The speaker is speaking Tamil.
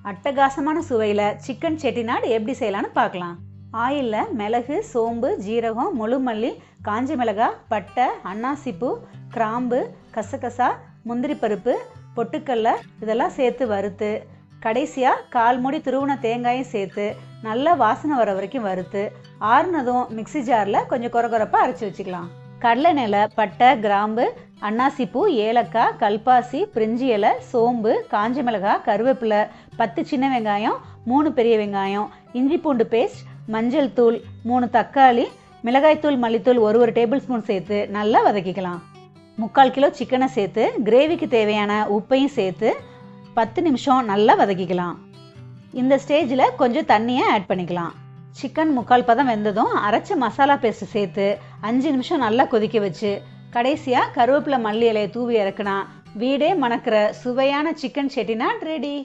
அட்டகாசமான சுவையில் சிக்கன் செட்டிநாடு எப்படி செய்யலான்னு பார்க்கலாம். ஆயிலில் மிளகு, சோம்பு, ஜீரகம், முழு மல்லி, காஞ்ச மிளகாய், பட்டை, அன்னாசிப்பூ, கிராம்பு, கசகசா, முந்திரி பருப்பு, பொட்டுக்கடலை இதெல்லாம் சேர்த்து வறுத்து, கடைசியாக 1/4 மூடி துருவின தேங்காயும் சேர்த்து நல்லா வாசனை வர வரைக்கும் வறுத்து ஆறுனதும் மிக்சி ஜாரில் கொஞ்சம் கொரகொரப்பாக அரைச்சி வச்சுக்கலாம். கடலை எண்ணெயில் பட்டை, கிராம்பு, அன்னாசிப்பூ, ஏலக்காய், கல்பாசி, பிரிஞ்சி இலை, சோம்பு, காஞ்ச மிளகாய், கருவேப்பிலை, 10 சின்ன வெங்காயம், 3 பெரிய வெங்காயம், இஞ்சி பூண்டு பேஸ்ட், மஞ்சள் தூள், 3 தக்காளி, மிளகாய்த்தூள், மல்லித்தூள் 1 டேபிள் ஸ்பூன் சேர்த்து நல்லா வதக்கிக்கலாம். 3/4 கிலோ சிக்கனை சேர்த்து கிரேவிக்கு தேவையான உப்பையும் சேர்த்து 10 நிமிஷம் நல்லா வதக்கிக்கலாம். இந்த ஸ்டேஜில் கொஞ்சம் தண்ணியை ஆட் பண்ணிக்கலாம். சிக்கன் 3/4 பதம் வெந்ததும் அரைச்ச மசாலா பேஸ்ட் சேர்த்து 5 நிமிஷம் நல்லா கொதிக்க வச்சு கடைசியாக கருவேப்பிலை, மல்லி இலையை தூவி இறக்குனா வீடே மணக்கிற சுவையான சிக்கன் செட்டிநாடு ரெடி.